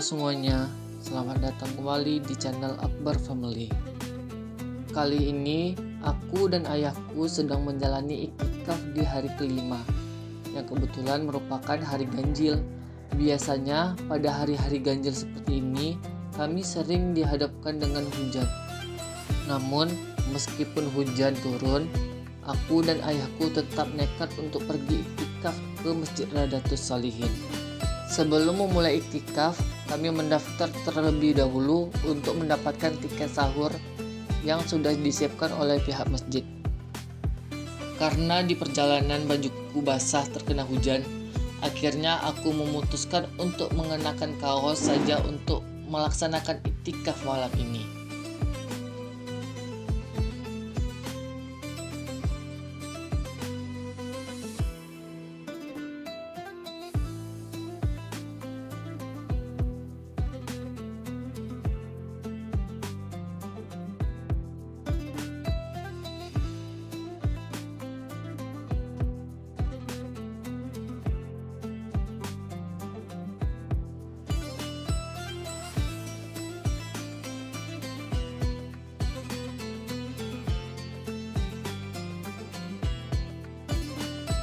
Halo semuanya, selamat datang kembali di channel Akbar Family. Kali ini aku dan ayahku sedang menjalani iktikaf di hari kelima, yang kebetulan merupakan hari ganjil. Biasanya pada hari-hari ganjil seperti ini, kami sering dihadapkan dengan hujan. Namun, meskipun hujan turun, aku dan ayahku tetap nekat untuk pergi iktikaf ke Masjid Radatus Salihin. Sebelum memulai iktikaf, kami mendaftar terlebih dahulu untuk mendapatkan tiket sahur yang sudah disiapkan oleh pihak masjid. Karena di perjalanan bajuku basah terkena hujan, akhirnya aku memutuskan untuk mengenakan kaos saja untuk melaksanakan iktikaf malam ini.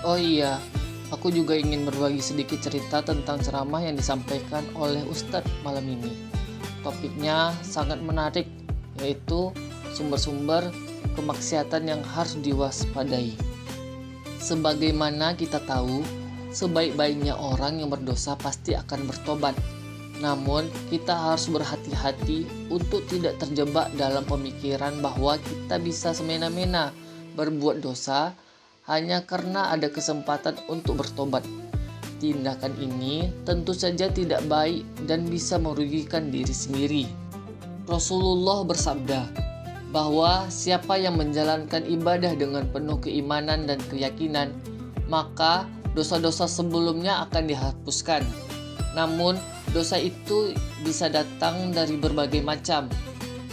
Oh iya, aku juga ingin berbagi sedikit cerita tentang ceramah yang disampaikan oleh Ustadz malam ini. Topiknya sangat menarik, yaitu sumber-sumber kemaksiatan yang harus diwaspadai. Sebagaimana kita tahu, sebaik-baiknya orang yang berdosa pasti akan bertobat. Namun, kita harus berhati-hati untuk tidak terjebak dalam pemikiran bahwa kita bisa semena-mena berbuat dosa hanya karena ada kesempatan untuk bertobat. Tindakan ini tentu saja tidak baik dan bisa merugikan diri sendiri. Rasulullah bersabda bahwa siapa yang menjalankan ibadah dengan penuh keimanan dan keyakinan, maka dosa-dosa sebelumnya akan dihapuskan. Namun, dosa itu bisa datang dari berbagai macam,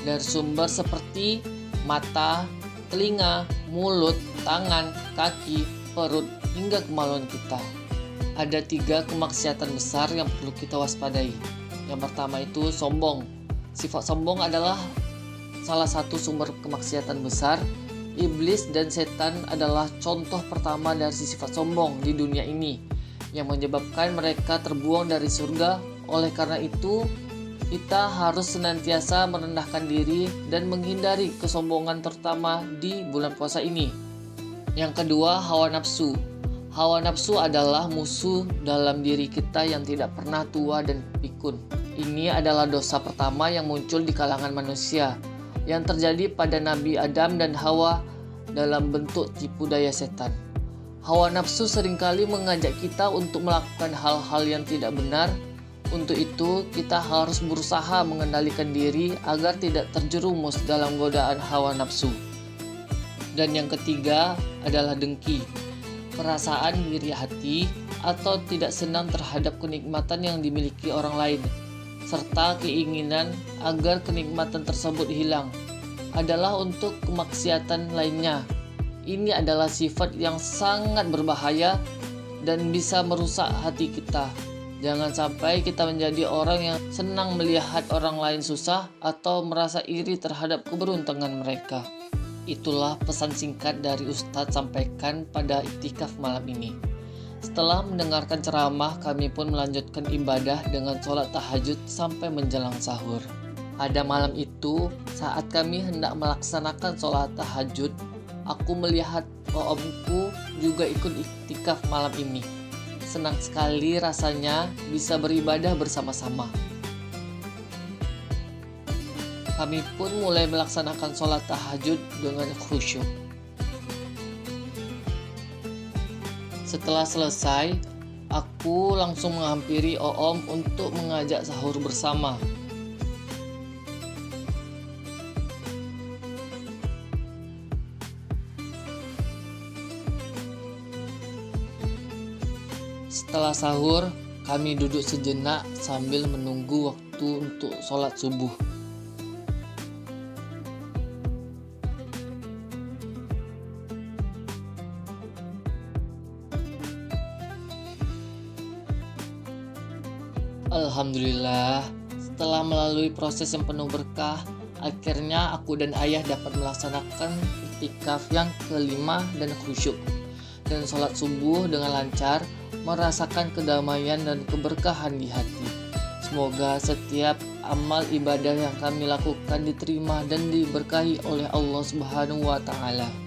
dari sumber seperti mata, telinga, mulut, tangan, kaki, perut, hingga kemaluan kita. Ada 3 kemaksiatan besar yang perlu kita waspadai. Yang pertama itu sombong. Sifat sombong adalah salah satu sumber kemaksiatan besar. Iblis dan setan adalah contoh pertama dari sifat sombong di dunia ini, yang menyebabkan mereka terbuang dari surga. Oleh karena itu, kita harus senantiasa merendahkan diri dan menghindari kesombongan, terutama di bulan puasa ini. Yang kedua, hawa nafsu. Hawa nafsu adalah musuh dalam diri kita yang tidak pernah tua dan pikun. Ini adalah dosa pertama yang muncul di kalangan manusia, yang terjadi pada Nabi Adam dan Hawa dalam bentuk tipu daya setan. Hawa nafsu seringkali mengajak kita untuk melakukan hal-hal yang tidak benar. Untuk itu, kita harus berusaha mengendalikan diri agar tidak terjerumus dalam godaan hawa nafsu. Dan yang ketiga adalah dengki. Perasaan iri hati atau tidak senang terhadap kenikmatan yang dimiliki orang lain, serta keinginan agar kenikmatan tersebut hilang, adalah untuk kemaksiatan lainnya. Ini adalah sifat yang sangat berbahaya dan bisa merusak hati kita. Jangan sampai kita menjadi orang yang senang melihat orang lain susah atau merasa iri terhadap keberuntungan mereka. Itulah pesan singkat dari Ustadz sampaikan pada iktikaf malam ini. Setelah mendengarkan ceramah, kami pun melanjutkan ibadah dengan sholat tahajud sampai menjelang sahur. Pada malam itu, saat kami hendak melaksanakan sholat tahajud, aku melihat omku juga ikut iktikaf malam ini. Senang sekali rasanya bisa beribadah bersama-sama. Kami pun mulai melaksanakan sholat tahajud dengan khusyuk. Setelah selesai, aku langsung menghampiri Oom untuk mengajak sahur bersama. Setelah sahur, kami duduk sejenak sambil menunggu waktu untuk sholat subuh. Alhamdulillah, setelah melalui proses yang penuh berkah, akhirnya aku dan ayah dapat melaksanakan iktikaf yang kelima dan khusyuk dan sholat subuh dengan lancar, merasakan kedamaian dan keberkahan di hati. Semoga setiap amal ibadah yang kami lakukan diterima dan diberkahi oleh Allah Subhanahu wa Ta'ala.